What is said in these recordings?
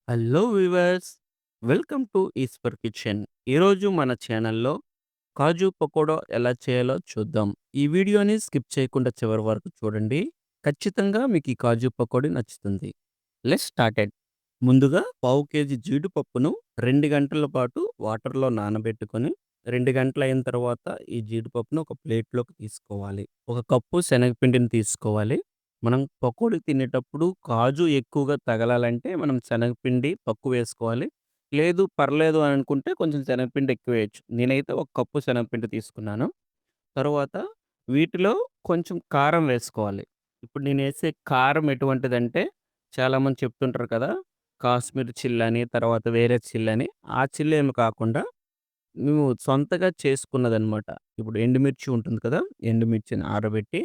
Hello viewers, welcome to Eshwar kitchen. ఈరోజు మన ఛానల్లో కాజు పకోడా ఎలా చేయాలో చూద్దాం. ఈ వీడియోని స్కిప్ చేయకుండా చివరి వరకు చూడండి. ఖచ్చితంగా మీకు ఈ కాజు పకోడీ నచ్చుతుంది. Let's started. ముందుగా పావు కేజీ జీడిపప్పును 2 గంటల పాటు వాటర్లో నానబెట్టుకొని 2 గంటలు అయిన తర్వాత ఈ జీడిపప్పును ఒక ప్లేట్లోకి తీసుకోవాలి. ఒక కప్పు శనగపిండిని తీసుకోవాలి. మనం పకోడీ తినేటప్పుడు కాజు ఎక్కువగా తగలాలంటే మనం శనగపిండి తక్కువ వేసుకోవాలి. లేదు పర్లేదు అని అనుకుంటే కొంచెం శనగపిండి ఎక్కువేయొచ్చు. నేనైతే ఒక కప్పు శనగపిండి తీసుకున్నాను. తరువాత వీటిలో కొంచెం కారం వేసుకోవాలి. ఇప్పుడు నేనేసే కారం ఎటువంటిదంటే చాలామంది చెప్తుంటారు కదా! కాశ్మీర్ చిల్లని, తర్వాత వేరే చిల్లని. ఆ చిల్లేమి కాకుండా మేము సొంతగా చేసుకున్నదనమాట. ఇప్పుడు ఎండుమిర్చి ఉంటుంది కదా! ఎండుమిర్చిని ఆరబెట్టి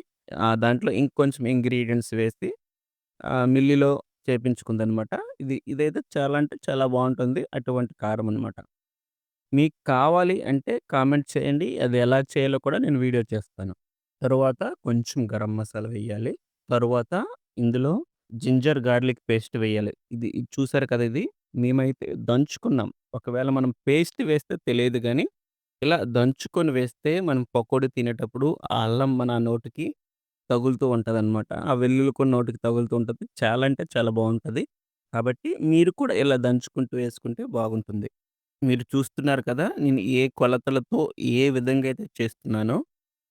దాంట్లో ఇంకొంచెం ఇంగ్రీడియెంట్స్ వేసి మిల్లిలో చేపించుకుందనమాట. ఇదైతే చాలా అంటే చాలా బావుంటుంది. అటువంటి కారం అనమాట. మీకు కావాలి అంటే కామెంట్ చేయండి. అది ఎలా చేయాలో కూడా నేను వీడియో చేస్తాను. తరువాత కొంచెం గరం మసాలా వేయాలి. తరువాత ఇందులో జింజర్ గార్లిక్ పేస్ట్ వేయాలి. ఇది చూసారు కదా! ఇది మేమైతే దంచుకున్నాం. ఒకవేళ మనం పేస్ట్ వేస్తే తెలీదు గానీ, ఇలా దంచుకొని వేస్తే మనం పకోడీ తినేటప్పుడు ఆ అల్లం మన నోటికి తగులుతూ ఉంటదనమాట. ఆ వెల్లుల్లి కూడా నోటికి తగులుతూ ఉంటది. చాలా అంటే చాలా బావుంటది. కాబట్టి మీరు కూడా ఇలా దంచుకుంటూ వేసుకుంటే బాగుంటుంది. మీరు చూస్తున్నారు కదా! నేను ఏ కొలతలతో ఏ విధంగా అయితే చేస్తున్నానో,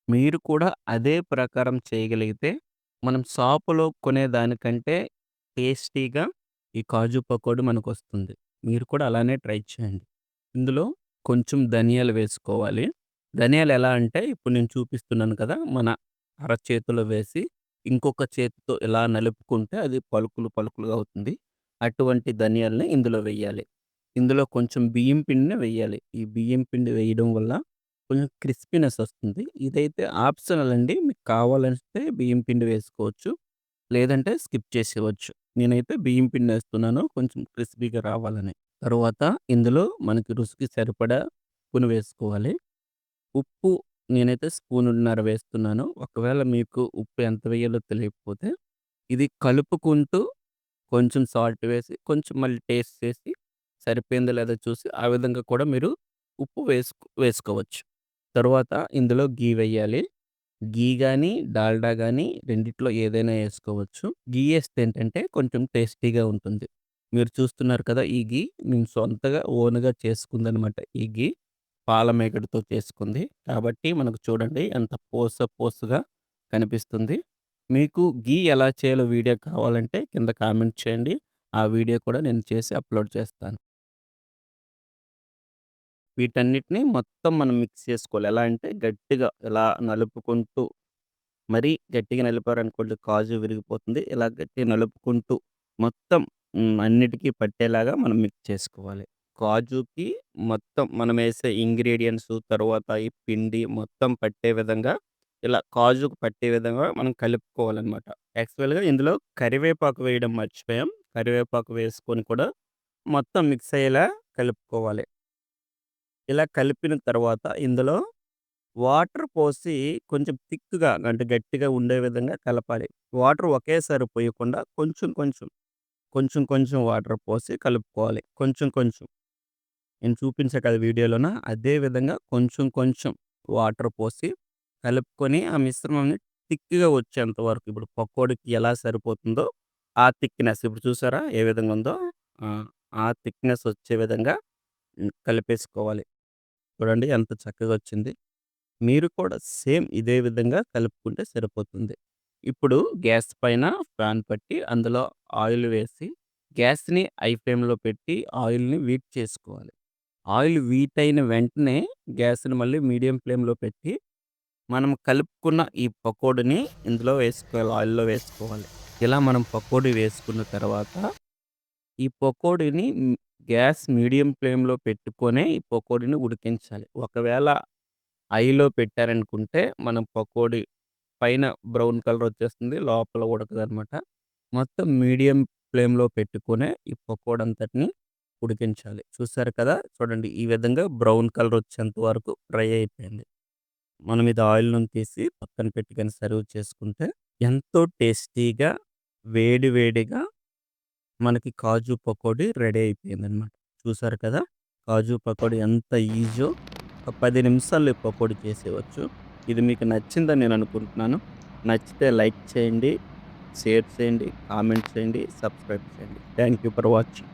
మీరు కూడా అదే ప్రకారం చేయగలిగితే, మనం షాపులో కొనేదానికంటే టేస్టీగా ఈ కాజు పకోడీ మనకొస్తుంది. మీరు కూడా అలానే ట్రై చేయండి. ఇందులో కొంచెం ధనియాలు వేసుకోవాలి. ధనియాలు ఎలా అంటే, ఇప్పుడు నేను చూపిస్తున్నాను కదా! మన అరచేతిలో వేసి, ఇంకొక చేతితో ఇలా నలుపుకుంటే అది పలుకులు పలుకులుగా అవుతుంది. అటువంటి ధనియాల్ని ఇందులో వెయ్యాలి. ఇందులో కొంచెం బియ్యం పిండిని వెయ్యాలి. ఈ బియ్యం పిండి వేయడం వల్ల కొంచెం క్రిస్పీనెస్ వస్తుంది. ఇదైతే ఆప్షనల్ అండి. మీకు కావాలంటే బియ్యం పిండి వేసుకోవచ్చు. లేదంటే స్కిప్ చేసేయవచ్చు. నేనైతే బియ్యం పిండేస్తున్నాను కొంచెం క్రిస్పీగా రావాలని. తరువాత ఇందులో మనకి రుచికి సరిపడా ఉప్పును వేసుకోవాలి. ఉప్పు నేనైతే స్పూనున్నర వేస్తున్నాను. ఒకవేళ మీకు ఉప్పు ఎంత వేయాలో తెలియకపోతే ఇది కలుపుకుంటూ కొంచెం సాల్ట్ వేసి, కొంచెం మళ్ళీ టేస్ట్ చేసి సరిపోయిందో లేదో చూసి, ఆ విధంగా కూడా మీరు ఉప్పు వేసుకోవచ్చు. తరువాత ఇందులో ఘీ వెయ్యాలి. ఘీ గాని, డాల్డా గాని రెండిట్లో ఏదైనా ఏసుకోవచ్చు. ఘీ ఏస్తే ఏంటంటే కొంచెం టేస్టీగా ఉంటుంది. మీరు చూస్తున్నారు కదా! ఈ ఘీ నేను సొంతగా ఓన్‌గా చేసుకుందనమాట ఈ ఘీ. పాల మేగడతో చేసుకుంది. కాబట్టి మనకు చూడండి ఎంత పోసగా కనిపిస్తుంది. మీకు ఘీ ఎలా చేయాలో వీడియో కావాలంటే కింద కామెంట్ చేయండి. ఆ వీడియో కూడా నేను చేసి అప్‌లోడ్ చేస్తాను. వీటన్నిటిని మొత్తం మనం మిక్స్ చేసుకోవాలి. ఎలా అంటే గట్టిగా ఇలా నలుపుకుంటూ మరీ గట్టిగా నలిపారనుకోండి కాజు విరిగిపోతుంది. ఇలా గట్టిగా నలుపుకుంటూ మొత్తం అన్నిటికి పట్టేలాగా మనం మిక్స్ చేసుకోవాలి. కాజుకి మొత్తం మనమేసే ఇంగ్రీడియెంట్స్ తర్వాత ఈ పిండి మొత్తం పట్టే విధంగా ఇలా కాజుకి పట్టే విధంగా మనం కలుపుకోవాలనమాట. యాక్చువల్‌గా ఇందులో కరివేపాకు వేయడం మర్చిపోయాం. కరివేపాకు వేసుకొని కూడా మొత్తం మిక్స్ అయ్యేలా కలుపుకోవాలి. ఇలా కలిపిన తర్వాత ఇందులో వాటర్ పోసి కొంచెం థిక్‌గా అంటే గట్టిగా ఉండే విధంగా కలపాలి. వాటర్ ఒకేసారి పోయకుండా కొంచెం కొంచెం, కొంచెం కొంచెం వాటర్ పోసి కలుపుకోవాలి. కొంచెం కొంచెం. నేను చూపించా కదా వీడియోలోన అదే విధంగా కొంచెం కొంచెం వాటర్ పోసి కలుపుకొని ఆ మిశ్రమాన్ని థిక్‌గా వచ్చేంత వరకు ఇప్పుడు పకోడీకి ఎలా సరిపోతుందో ఆ థిక్‌నెస్ ఇప్పుడు చూసారా ఏ విధంగా ఉందో? ఆ! ఆ థిక్‌నెస్ వచ్చే విధంగా కలిపేసుకోవాలి. చూడండి ఎంత చక్కగా వచ్చింది. మీరు కూడా సేమ్ ఇదే విధంగా కలుపుకుంటే సరిపోతుంది. ఇప్పుడు గ్యాస్ పైన పాన్ పెట్టి అందులో ఆయిల్ వేసి గ్యాస్‌ని హై ఫ్లేమ్‌లో పెట్టి ఆయిల్‌ని వీట్ చేసుకోవాలి. ఆయిల్ వీట్ అయిన వెంటనే గ్యాస్‌ని మళ్ళీ మీడియం ఫ్లేమ్‌లో పెట్టి మనం కలుపుకున్న ఈ పకోడీని ఇందులో వేసుకోవాలి. ఆయిల్‌లో వేసుకోవాలి. ఇలా మనం పకోడీ వేసుకున్న తర్వాత ఈ పకోడీని గ్యాస్ మీడియం ఫ్లేమ్‌లో పెట్టుకొనే ఈ పకోడీని ఉడికించాలి. ఒకవేళ హైలో పెట్టారనుకుంటే మనం పకోడీ పైన బ్రౌన్ కలర్ వచ్చేస్తుంది. లోపల ఉడకదనమాట. మొత్తం మీడియం ఫ్లేమ్‌లో పెట్టుకొనే ఈ పకోడా అంతటిని ఉడికించాలి. చూసారు కదా! చూడండి ఈ విధంగా బ్రౌన్ కలర్ వచ్చేంత వరకు ఫ్రై అయిపోయింది. మనం ఇది ఆయిల్ నుంచి తీసి పక్కన పెట్టుకొని సర్వ్ చేసుకుంటే ఎంతో టేస్టీగా వేడి వేడిగా మనకి కాజు పకోడీ రెడీ అయిపోయిందనమాట. చూసారు కదా! కాజు పకోడీ ఎంత ఈజీయో ఒక 10 నిమిషాల్లో ఈ పకోడీ చేసేయవచ్చు. ఇది మీకు నచ్చిందని నేను అనుకుంటున్నాను. నచ్చితే లైక్ చేయండి, షేర్ చేయండి, కామెంట్ చేయండి, సబ్స్క్రైబ్ చేయండి. Thank you for watching.